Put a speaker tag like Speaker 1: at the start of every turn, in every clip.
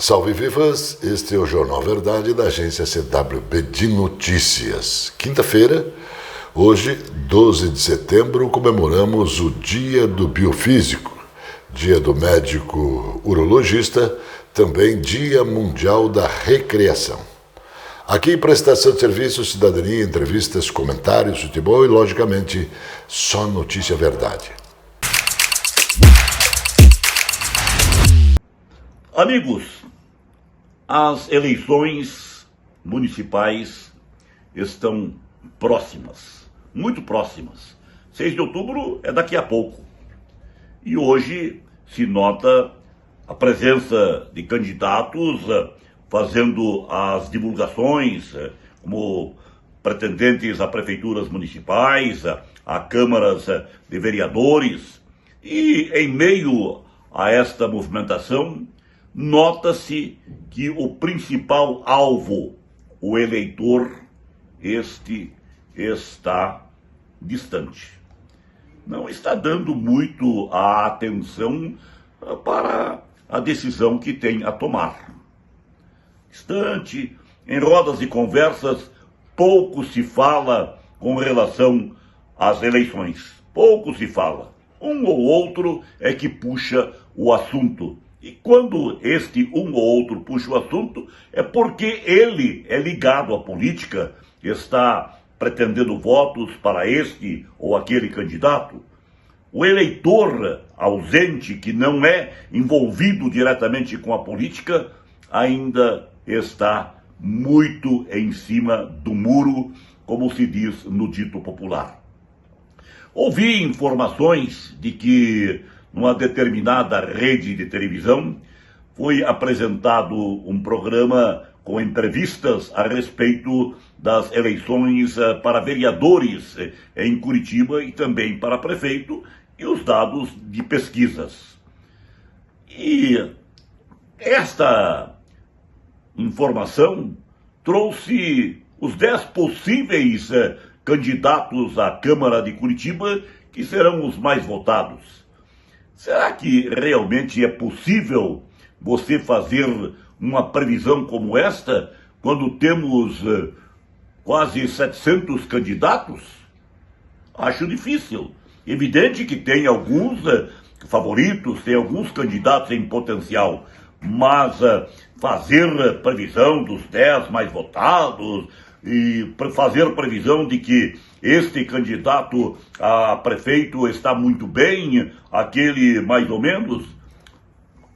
Speaker 1: Salve vivas, este é o Jornal Verdade da agência CWB de Notícias. Quinta-feira, hoje, 12 de setembro, comemoramos o Dia do Biofísico, Dia do Médico Urologista, também Dia Mundial da Recreação. Aqui, prestação de serviço, cidadania, entrevistas, comentários, futebol e, logicamente, só notícia verdade.
Speaker 2: Amigos, as eleições municipais estão próximas, muito próximas. 6 de outubro é daqui a pouco. E hoje se nota a presença de candidatos fazendo as divulgações como pretendentes a prefeituras municipais, a câmaras de vereadores. E em meio a esta movimentação, nota-se que o principal alvo, o eleitor, este está distante. Não está dando muito a atenção para a decisão que tem a tomar. Distante, em rodas de conversas, pouco se fala com relação às eleições. Pouco se fala. Um ou outro é que puxa o assunto. E quando este um ou outro puxa o assunto, é porque ele é ligado à política, está pretendendo votos para este ou aquele candidato. O eleitor ausente, que não é envolvido diretamente com a política, ainda está muito em cima do muro, como se diz no dito popular. Ouvi informações de que numa determinada rede de televisão foi apresentado um programa com entrevistas a respeito das eleições para vereadores em Curitiba e também para prefeito e os dados de pesquisas. E esta informação trouxe os 10 possíveis candidatos à Câmara de Curitiba que serão os mais votados. Será que realmente é possível você fazer uma previsão como esta quando temos quase 700 candidatos? Acho difícil. Evidente que tem alguns favoritos, tem alguns candidatos em potencial, mas fazer previsão dos 10 mais votados e fazer previsão de que este candidato a prefeito está muito bem, aquele mais ou menos,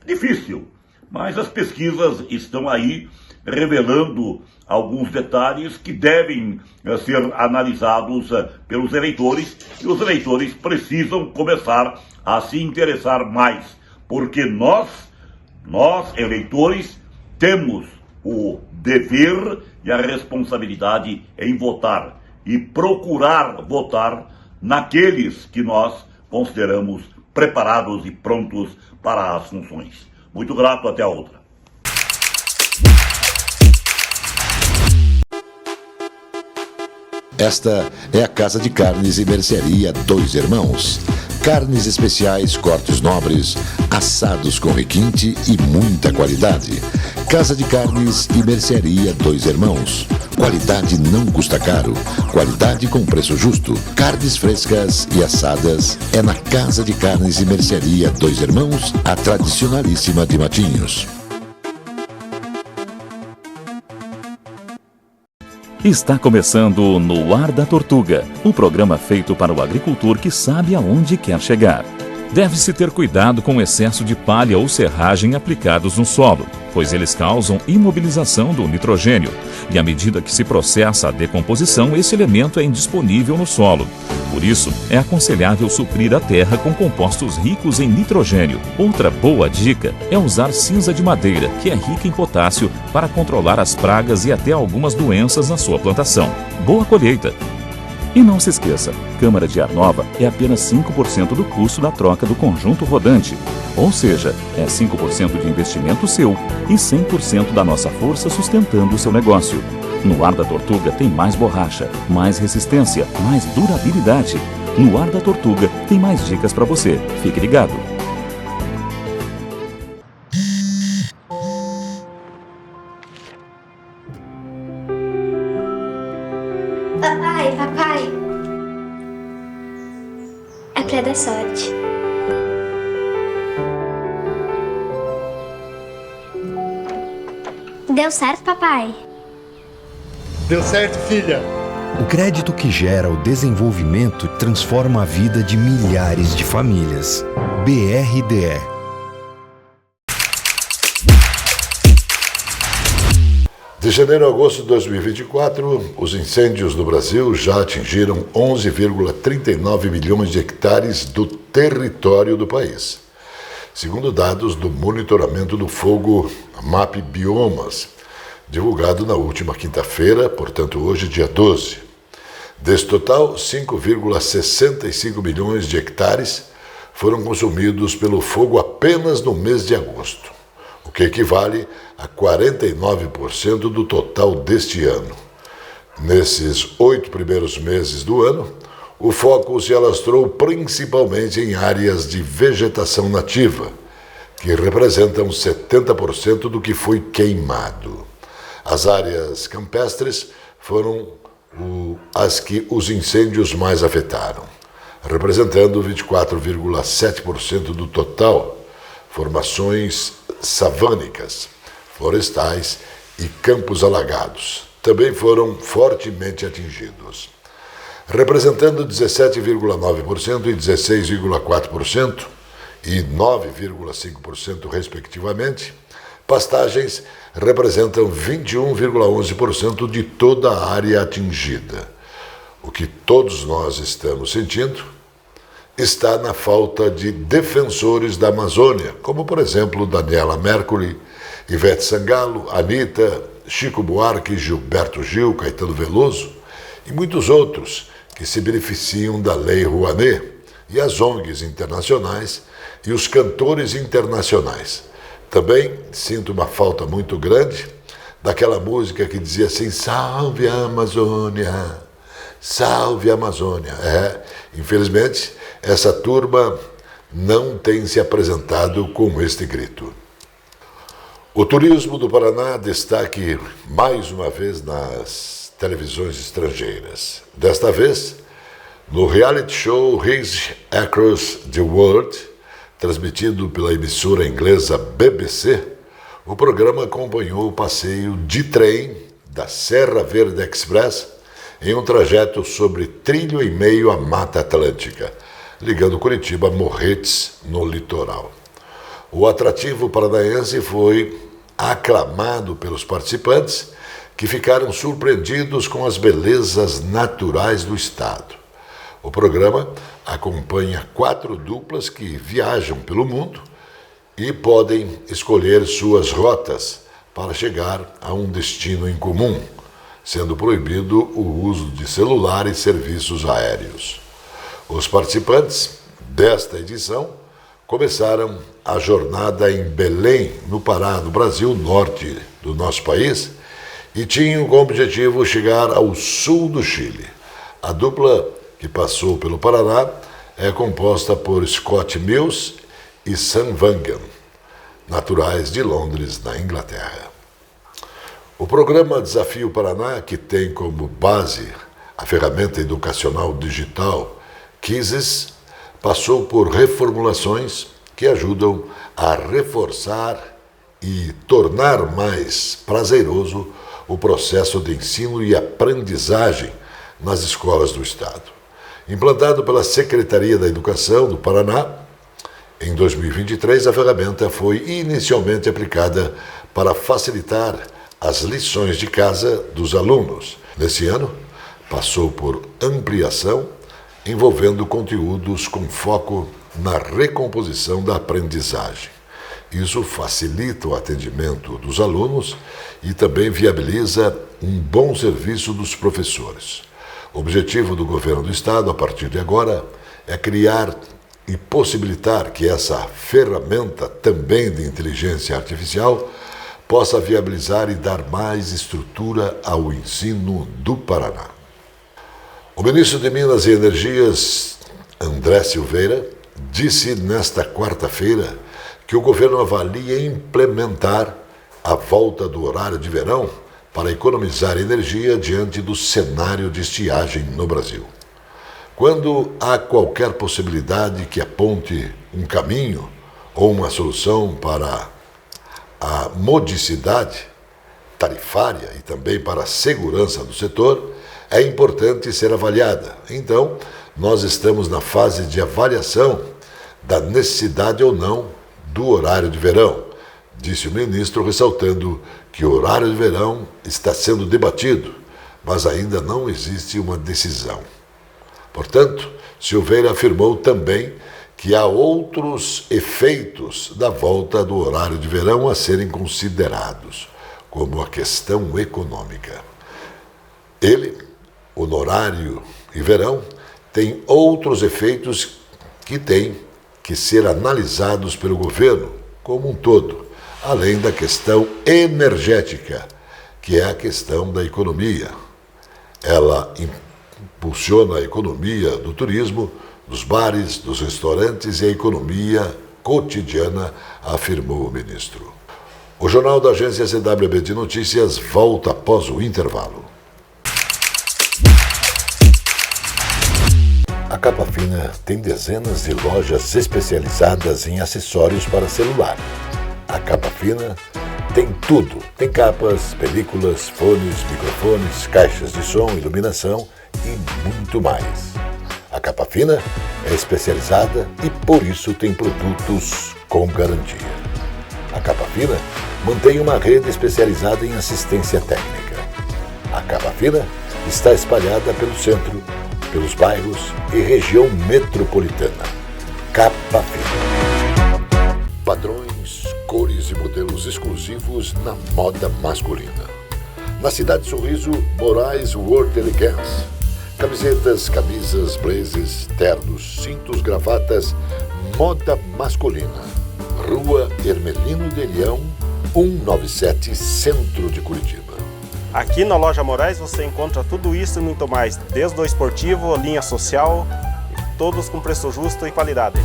Speaker 2: difícil. Mas as pesquisas estão aí revelando alguns detalhes que devem ser analisados pelos eleitores, e os eleitores precisam começar a se interessar mais, porque nós eleitores, temos o dever e a responsabilidade em votar e procurar votar naqueles que nós consideramos preparados e prontos para as funções. Muito grato, até a outra.
Speaker 1: Esta é a Casa de Carnes e Mercearia Dois Irmãos. Carnes especiais, cortes nobres, assados com requinte e muita qualidade. Casa de Carnes e Mercearia Dois Irmãos. Qualidade não custa caro. Qualidade com preço justo. Carnes frescas e assadas é na Casa de Carnes e Mercearia Dois Irmãos, a tradicionalíssima de Matinhos.
Speaker 3: Está começando No Ar da Tortuga, um programa feito para o agricultor que sabe aonde quer chegar. Deve-se ter cuidado com o excesso de palha ou serragem aplicados no solo, pois eles causam imobilização do nitrogênio, e à medida que se processa a decomposição, esse elemento é indisponível no solo. Por isso, é aconselhável suprir a terra com compostos ricos em nitrogênio. Outra boa dica é usar cinza de madeira, que é rica em potássio, para controlar as pragas e até algumas doenças na sua plantação. Boa colheita! E não se esqueça, câmara de ar nova é apenas 5% do custo da troca do conjunto rodante. Ou seja, é 5% de investimento seu e 100% da nossa força sustentando o seu negócio. No Ar da Tortuga tem mais borracha, mais resistência, mais durabilidade. No Ar da Tortuga tem mais dicas para você. Fique ligado.
Speaker 4: É pra dar sorte. Deu certo, papai?
Speaker 5: Deu certo, filha.
Speaker 6: O crédito que gera o desenvolvimento transforma a vida de milhares de famílias. BRDE.
Speaker 1: De janeiro a agosto de 2024, os incêndios no Brasil já atingiram 11,39 milhões de hectares do território do país, segundo dados do monitoramento do fogo MAP Biomas, divulgado na última quinta-feira, portanto hoje, dia 12. Desse total, 5,65 milhões de hectares foram consumidos pelo fogo apenas no mês de agosto, o que equivale a 49% do total deste ano. Nesses 8 primeiros meses do ano, o foco se alastrou principalmente em áreas de vegetação nativa, que representam 70% do que foi queimado. As áreas campestres foram as que os incêndios mais afetaram, representando 24,7% do total, formações savânicas, florestais e campos alagados também foram fortemente atingidos, representando 17,9% e 16,4% e 9,5% respectivamente. Pastagens representam 21,11% de toda a área atingida. O que todos nós estamos sentindo está na falta de defensores da Amazônia, como, por exemplo, Daniela Mercury, Ivete Sangalo, Anitta, Chico Buarque, Gilberto Gil, Caetano Veloso e muitos outros que se beneficiam da Lei Rouanet, e as ONGs internacionais e os cantores internacionais. Também sinto uma falta muito grande daquela música que dizia assim: salve a Amazônia, salve a Amazônia. Infelizmente, essa turma não tem se apresentado com este grito. O turismo do Paraná destaque mais uma vez nas televisões estrangeiras. Desta vez, no reality show His Across the World, transmitido pela emissora inglesa BBC, o programa acompanhou o passeio de trem da Serra Verde Express em um trajeto sobre trilho e meio à Mata Atlântica, ligando Curitiba a Morretes, no litoral. O atrativo paranaense foi aclamado pelos participantes, que ficaram surpreendidos com as belezas naturais do estado. O programa acompanha 4 duplas que viajam pelo mundo e podem escolher suas rotas para chegar a um destino em comum, sendo proibido o uso de celular e serviços aéreos. Os participantes desta edição começaram a jornada em Belém, no Pará, no Brasil, norte do nosso país, e tinham como objetivo chegar ao sul do Chile. A dupla que passou pelo Paraná é composta por Scott Mills e Sam Vangan, naturais de Londres, na Inglaterra. O programa Desafio Paraná, que tem como base a ferramenta educacional digital Quizzes, passou por reformulações que ajudam a reforçar e tornar mais prazeroso o processo de ensino e aprendizagem nas escolas do estado. Implantado pela Secretaria da Educação do Paraná, em 2023 a ferramenta foi inicialmente aplicada para facilitar as lições de casa dos alunos. Nesse ano, passou por ampliação, envolvendo conteúdos com foco na recomposição da aprendizagem. Isso facilita o atendimento dos alunos e também viabiliza um bom serviço dos professores. O objetivo do governo do estado, a partir de agora, é criar e possibilitar que essa ferramenta, também de inteligência artificial, possa viabilizar e dar mais estrutura ao ensino do Paraná. O ministro de Minas e Energias, André Silveira, disse nesta quarta-feira que o governo avalia implementar a volta do horário de verão para economizar energia diante do cenário de estiagem no Brasil. Quando há qualquer possibilidade que aponte um caminho ou uma solução para a modicidade tarifária e também para a segurança do setor, é importante ser avaliada. Então, nós estamos na fase de avaliação da necessidade ou não do horário de verão, disse o ministro, ressaltando que o horário de verão está sendo debatido, mas ainda não existe uma decisão. Portanto, Silveira afirmou também que há outros efeitos da volta do horário de verão a serem considerados, como a questão econômica. Ele, o horário e verão, tem outros efeitos que têm que ser analisados pelo governo como um todo, além da questão energética, que é a questão da economia. Ela impulsiona a economia do turismo, dos bares, dos restaurantes e a economia cotidiana, afirmou o ministro. O Jornal da Agência CWB de Notícias volta após o intervalo. A Capa Fina tem dezenas de lojas especializadas em acessórios para celular. A Capa Fina tem tudo. Tem capas, películas, fones, microfones, caixas de som, iluminação e muito mais. A Capa Fina é especializada e por isso tem produtos com garantia. A Capa Fina mantém uma rede especializada em assistência técnica. A Capa Fina está espalhada pelo centro, pelos bairros e região metropolitana. Capa Fina. Padrões, cores e modelos exclusivos na moda masculina. Na Cidade Sorriso, Moraes World Elegance. Camisetas, camisas, blazers, ternos, cintos, gravatas, moda masculina. Rua Hermelino de Leão, 197, Centro de Curitiba.
Speaker 7: Aqui na Loja Moraes você encontra tudo isso e muito mais, desde o esportivo, linha social, todos com preço justo e qualidade.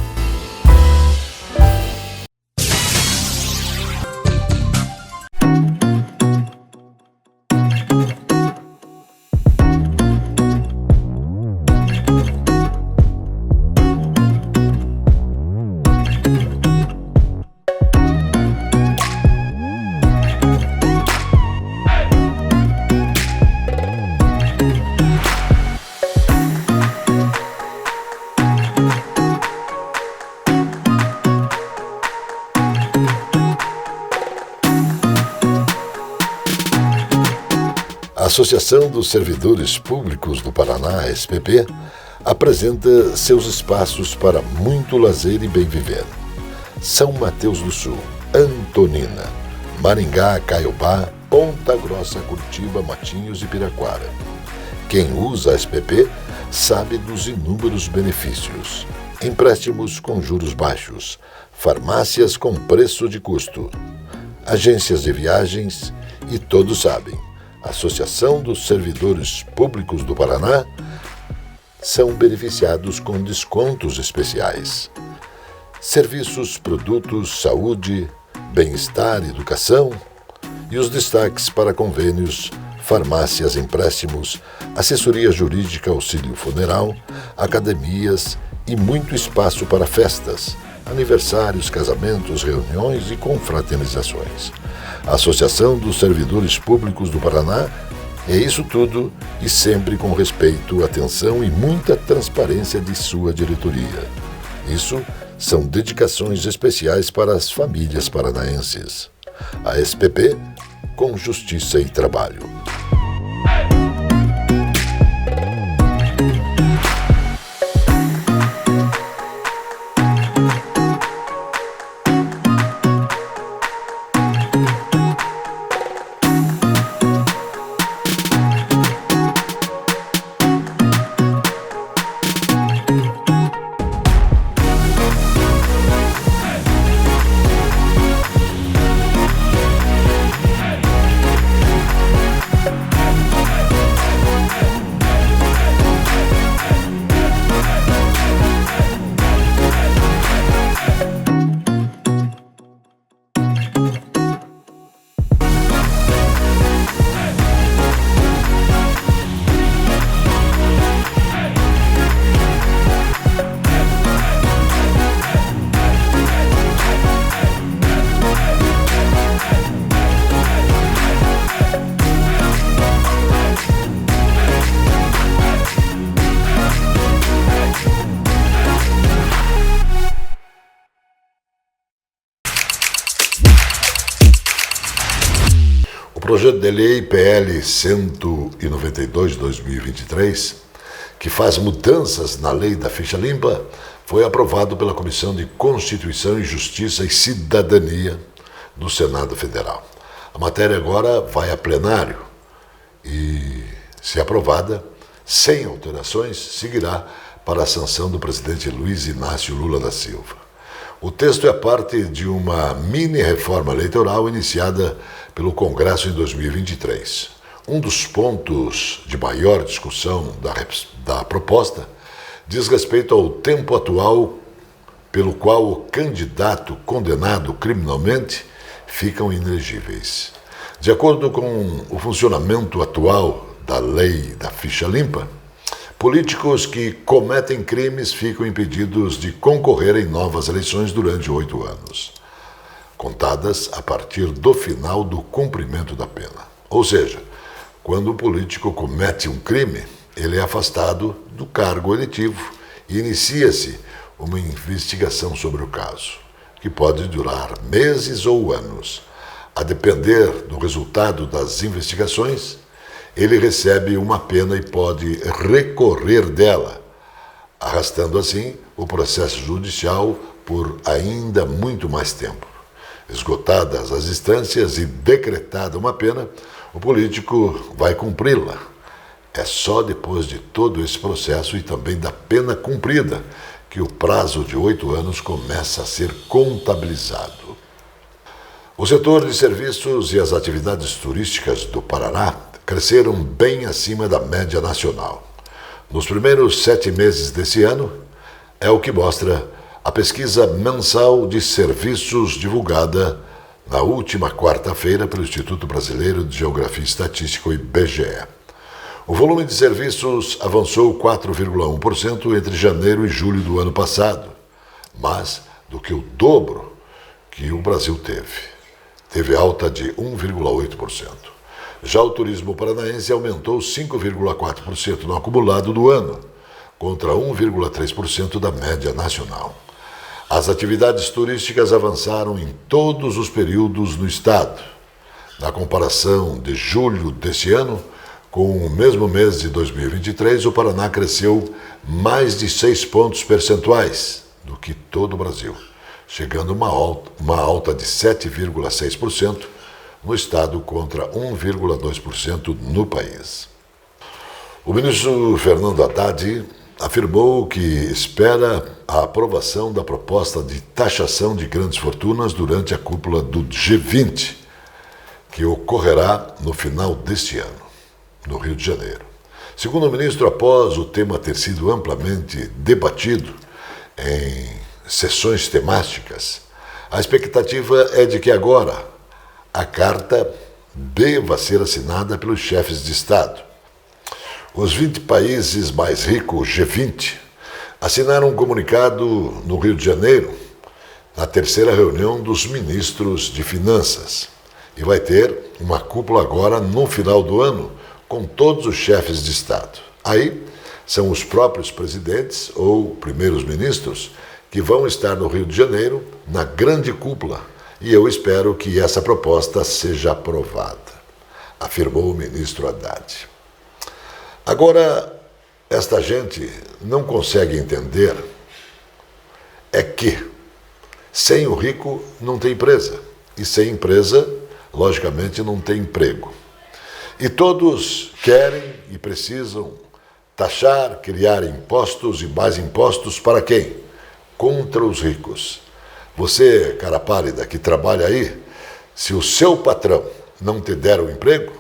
Speaker 1: A Associação dos Servidores Públicos do Paraná, SPP, apresenta seus espaços para muito lazer e bem viver. São Mateus do Sul, Antonina, Maringá, Caiobá, Ponta Grossa, Curitiba, Matinhos e Piraquara. Quem usa a SPP sabe dos inúmeros benefícios. Empréstimos com juros baixos, farmácias com preço de custo, agências de viagens e todos sabem. A Associação dos Servidores Públicos do Paraná são beneficiados com descontos especiais. Serviços, produtos, saúde, bem-estar, educação e os destaques para convênios, farmácias, empréstimos, assessoria jurídica, auxílio funeral, academias e muito espaço para festas, aniversários, casamentos, reuniões e confraternizações. A Associação dos Servidores Públicos do Paraná é isso tudo e sempre com respeito, atenção e muita transparência de sua diretoria. Isso são dedicações especiais para as famílias paranaenses. A SPP com justiça e trabalho. O projeto de lei PL 192 de 2023, que faz mudanças na lei da ficha limpa, foi aprovado pela Comissão de Constituição e Justiça e Cidadania do Senado Federal. A matéria agora vai a plenário e, se aprovada, sem alterações, seguirá para a sanção do presidente Luiz Inácio Lula da Silva. O texto é parte de uma mini-reforma eleitoral iniciada pelo Congresso em 2023. Um dos pontos de maior discussão da proposta diz respeito ao tempo atual pelo qual o candidato condenado criminalmente ficam inelegíveis. De acordo com o funcionamento atual da lei da ficha limpa, políticos que cometem crimes ficam impedidos de concorrer em novas eleições durante 8 anos, contadas a partir do final do cumprimento da pena. Ou seja, quando o político comete um crime, ele é afastado do cargo eletivo e inicia-se uma investigação sobre o caso, que pode durar meses ou anos. A depender do resultado das investigações, ele recebe uma pena e pode recorrer dela, arrastando assim o processo judicial por ainda muito mais tempo. Esgotadas as instâncias e decretada uma pena, o político vai cumpri-la. É só depois de todo esse processo e também da pena cumprida que o prazo de 8 anos começa a ser contabilizado. O setor de serviços e as atividades turísticas do Paraná cresceram bem acima da média nacional. Nos primeiros 7 meses desse ano, é o que mostra a pesquisa mensal de serviços divulgada na última quarta-feira pelo Instituto Brasileiro de Geografia e Estatística, o IBGE. O volume de serviços avançou 4,1% entre janeiro e julho do ano passado, mais do que o dobro que o Brasil teve. Teve alta de 1,8%. Já o turismo paranaense aumentou 5,4% no acumulado do ano, contra 1,3% da média nacional. As atividades turísticas avançaram em todos os períodos no estado. Na comparação de julho deste ano com o mesmo mês de 2023, o Paraná cresceu mais de 6 pontos percentuais do que todo o Brasil, chegando a uma alta de 7,6% no estado contra 1,2% no país. O ministro Fernando Haddad afirmou que espera a aprovação da proposta de taxação de grandes fortunas durante a cúpula do G20, que ocorrerá no final deste ano, no Rio de Janeiro. Segundo o ministro, após o tema ter sido amplamente debatido em sessões temáticas, a expectativa é de que agora a carta deva ser assinada pelos chefes de Estado. Os 20 países mais ricos, G20, assinaram um comunicado no Rio de Janeiro, na terceira reunião dos ministros de Finanças. E vai ter uma cúpula agora no final do ano, com todos os chefes de Estado. Aí são os próprios presidentes ou primeiros ministros que vão estar no Rio de Janeiro, na grande cúpula, e eu espero que essa proposta seja aprovada, afirmou o ministro Haddad. Agora, esta gente não consegue entender é que sem o rico não tem empresa, e sem empresa, logicamente, não tem emprego. E todos querem e precisam taxar, criar impostos e mais impostos para quem? Contra os ricos. Você, cara pálida, que trabalha aí, se o seu patrão não te der um emprego,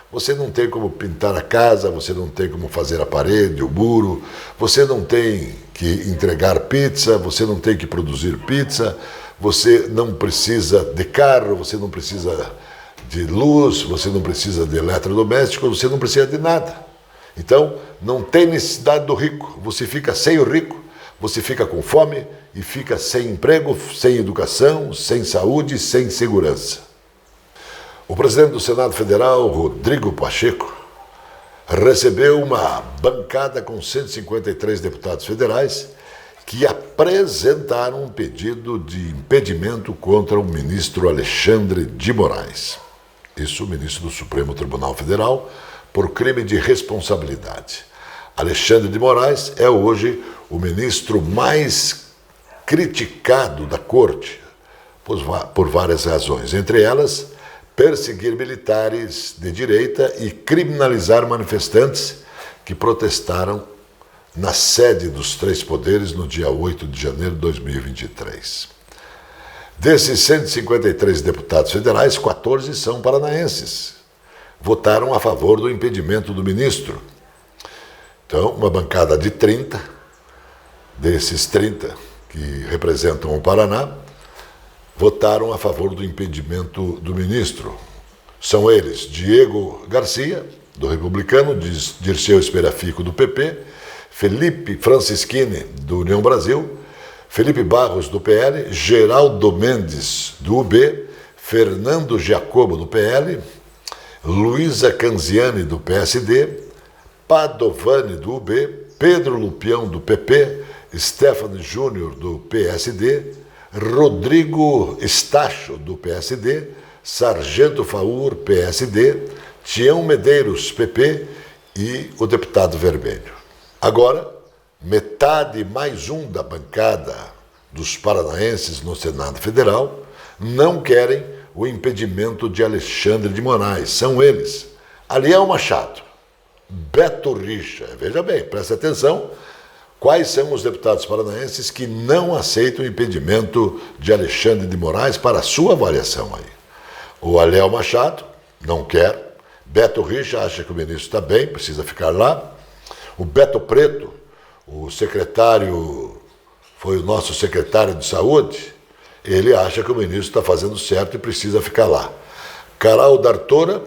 Speaker 1: você não tem como pintar a casa, você não tem como fazer a parede, o muro, você não tem que entregar pizza, você não tem que produzir pizza, você não precisa de carro, você não precisa de luz, você não precisa de eletrodomésticos, você não precisa de nada. Então, não tem necessidade do rico. Você fica sem o rico, você fica com fome e fica sem emprego, sem educação, sem saúde, sem segurança. O presidente do Senado Federal, Rodrigo Pacheco, recebeu uma bancada com 153 deputados federais que apresentaram um pedido de impedimento contra o ministro Alexandre de Moraes. Isso o ministro do Supremo Tribunal Federal, por crime de responsabilidade. Alexandre de Moraes é hoje o ministro mais criticado da corte, por várias razões, entre elas, perseguir militares de direita e criminalizar manifestantes que protestaram na sede dos três poderes no dia 8 de janeiro de 2023. Desses 153 deputados federais, 14 são paranaenses. Votaram a favor do impedimento do ministro. Então, uma bancada de 30, desses 30 que representam o Paraná, votaram a favor do impedimento do ministro. São eles Diego Garcia, do Republicano, Dirceu Esperafico, do PP, Felipe Francischini, do União Brasil, Felipe Barros, do PL, Geraldo Mendes, do UB, Fernando Giacomo, do PL, Luísa Canziani, do PSD, Padovani, do UB, Pedro Lupião, do PP, Stefano Júnior, do PSD, Rodrigo Estacho, do PSD, Sargento Faur, PSD, Tião Medeiros, PP e o deputado Vermelho. Agora, metade mais um da bancada dos paranaenses no Senado Federal não querem o impedimento de Alexandre de Moraes. São eles: Aliel Machado, Beto Richa. Veja bem, presta atenção, quais são os deputados paranaenses que não aceitam o impedimento de Alexandre de Moraes para a sua avaliação aí. O Aliel Machado não quer, Beto Richa acha que o ministro está bem, precisa ficar lá. O Beto Preto, o secretário, foi o nosso secretário de saúde, ele acha que o ministro está fazendo certo e precisa ficar lá. Caral D'Artora,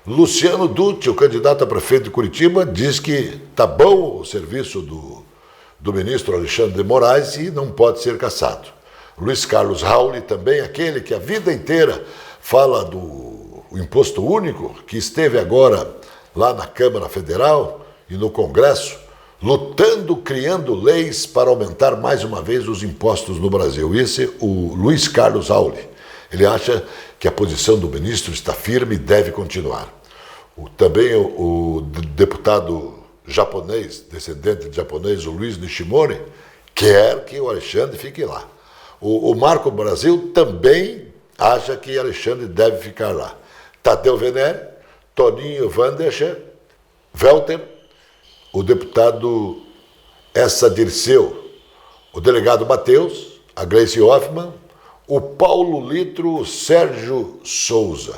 Speaker 1: Luciano Dutti, o candidato a prefeito de Curitiba, diz que está bom o serviço do ministro Alexandre de Moraes e não pode ser cassado. Luiz Carlos Rauli também, aquele que a vida inteira fala do imposto único, que esteve agora lá na Câmara Federal e no Congresso, lutando, criando leis para aumentar mais uma vez os impostos no Brasil. Esse é o Luiz Carlos Rauli. Ele acha que a posição do ministro está firme e deve continuar. Também o deputado japonês, descendente de japonês, o Luiz Nishimori, quer que o Alexandre fique lá. O Marco Brasil também acha que Alexandre deve ficar lá. Tadeu Venere, Toninho Welter, o deputado Essa Dirceu, o delegado Matheus, a Gleice Hoffmann, o Paulo Litro, o Sérgio Souza.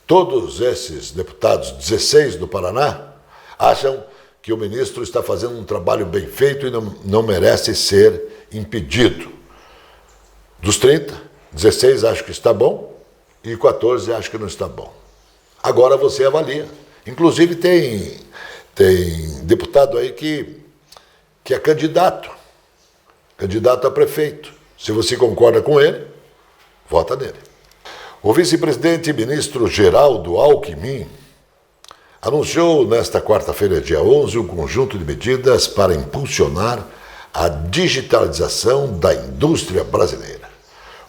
Speaker 1: Todos esses deputados, 16 do Paraná, acham que o ministro está fazendo um trabalho bem feito e não merece ser impedido. Dos 30, 16 acham que está bom e 14 acham que não está bom. Agora você avalia. Inclusive tem deputado aí que é candidato a prefeito. Se você concorda com ele, vota nele. O vice-presidente e ministro Geraldo Alckmin anunciou nesta quarta-feira, dia 11, um conjunto de medidas para impulsionar a digitalização da indústria brasileira.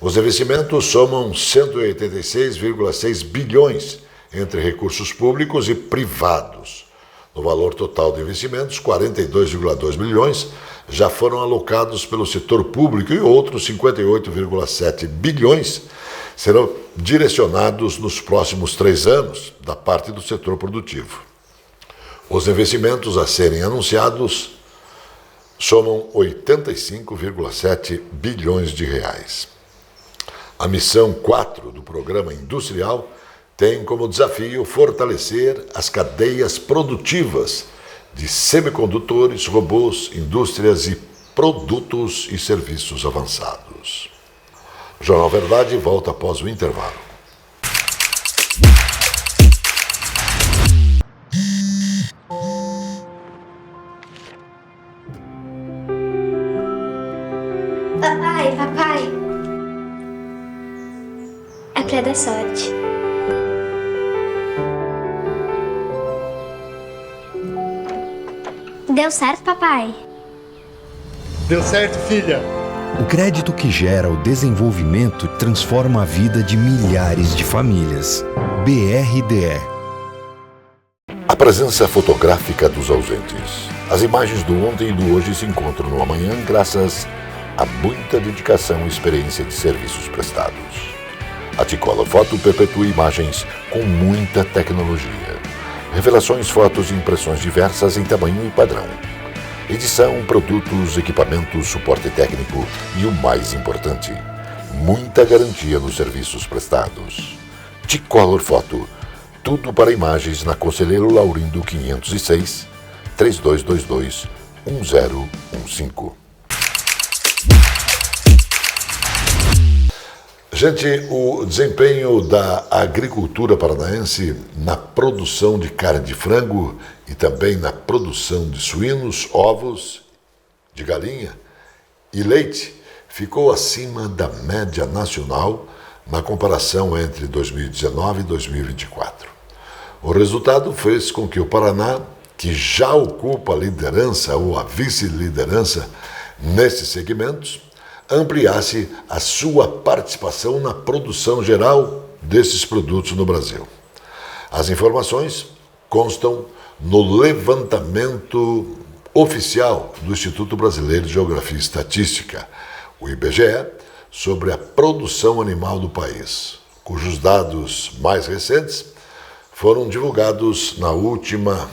Speaker 1: Os investimentos somam 186,6 bilhões entre recursos públicos e privados. No valor total de investimentos, 42,2 bilhões já foram alocados pelo setor público e outros 58,7 bilhões serão direcionados nos próximos 3 anos da parte do setor produtivo. Os investimentos a serem anunciados somam 85,7 bilhões de reais. A missão 4 do Programa Industrial tem como desafio fortalecer as cadeias produtivas de semicondutores, robôs, indústrias e produtos e serviços avançados. O Jornal Verdade volta após o intervalo.
Speaker 4: Papai. É pra dar sorte. Deu certo, papai?
Speaker 5: Deu certo, filha.
Speaker 6: O crédito que gera o desenvolvimento transforma a vida de milhares de famílias. BRDE.
Speaker 1: A presença fotográfica dos ausentes. As imagens do ontem e do hoje se encontram no amanhã graças a muita dedicação e experiência de serviços prestados. A T-Color Foto perpetua imagens com muita tecnologia. Revelações, fotos e impressões diversas em tamanho e padrão. Edição, produtos, equipamentos, suporte técnico e o mais importante, muita garantia nos serviços prestados. T-Color Foto. Tudo para imagens na Conselheiro Laurindo 506, 3222-1015. Gente, o desempenho da agricultura paranaense na produção de carne de frango e também na produção de suínos, ovos, de galinha e leite ficou acima da média nacional na comparação entre 2019 e 2024. O resultado fez com que o Paraná, que já ocupa a liderança ou a vice-liderança nesses segmentos, ampliasse a sua participação na produção geral desses produtos no Brasil. As informações constam no levantamento oficial do Instituto Brasileiro de Geografia e Estatística, o IBGE, sobre a produção animal do país, cujos dados mais recentes foram divulgados na última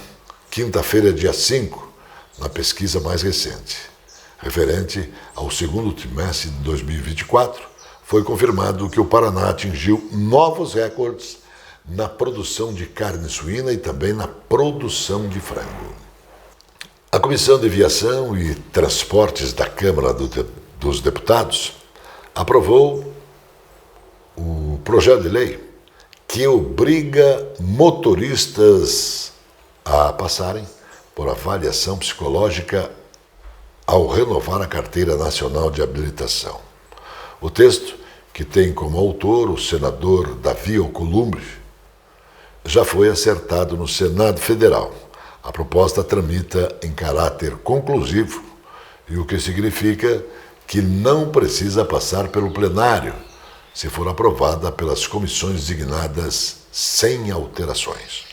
Speaker 1: quinta-feira, dia 5, na pesquisa mais recente. Referente ao segundo trimestre de 2024, foi confirmado que o Paraná atingiu novos recordes na produção de carne suína e também na produção de frango. A Comissão de Viação e Transportes da Câmara dos Deputados aprovou o projeto de lei que obriga motoristas a passarem por avaliação psicológica ao renovar a Carteira Nacional de Habilitação. O texto, que tem como autor o senador Davi Alcolumbre, já foi acertado no Senado Federal. A proposta tramita em caráter conclusivo, e o que significa que não precisa passar pelo plenário, se for aprovada pelas comissões designadas sem alterações.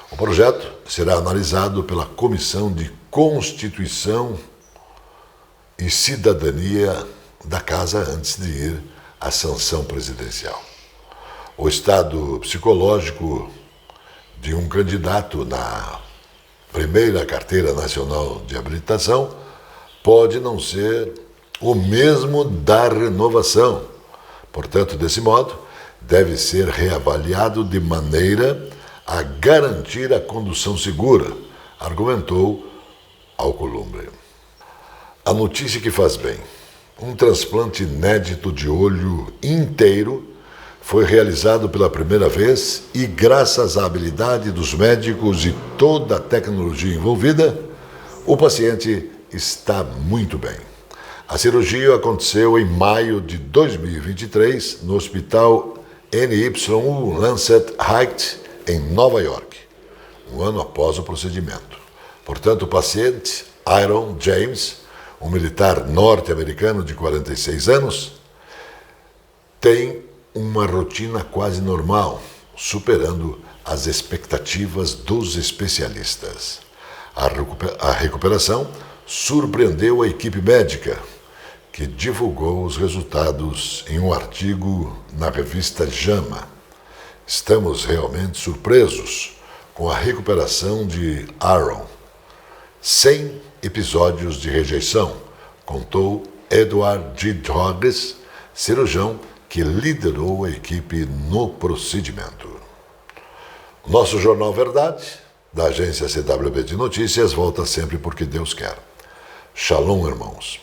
Speaker 1: O projeto será analisado pela Comissão de Constituição e Cidadania da Casa antes de ir à sanção presidencial. O estado psicológico de um candidato na primeira Carteira Nacional de Habilitação pode não ser o mesmo da renovação. Portanto, desse modo, deve ser reavaliado de maneira a garantir a condução segura, argumentou Alcolumbre. A notícia que faz bem. Um transplante inédito de olho inteiro foi realizado pela primeira vez e, graças à habilidade dos médicos e toda a tecnologia envolvida, o paciente está muito bem. A cirurgia aconteceu em maio de 2023 no Hospital NYU Lancet Heights, em Nova York, um ano após o procedimento. Portanto, o paciente, Aaron James, um militar norte-americano de 46 anos, tem uma rotina quase normal, superando as expectativas dos especialistas. A recuperação surpreendeu a equipe médica, que divulgou os resultados em um artigo na revista JAMA. Estamos realmente surpresos com a recuperação de Aaron, sem episódios de rejeição, contou Edward G. Hodges, cirurgião que liderou a equipe no procedimento. Nosso Jornal Verdade, da agência CWB de Notícias, volta sempre porque Deus quer. Shalom, irmãos.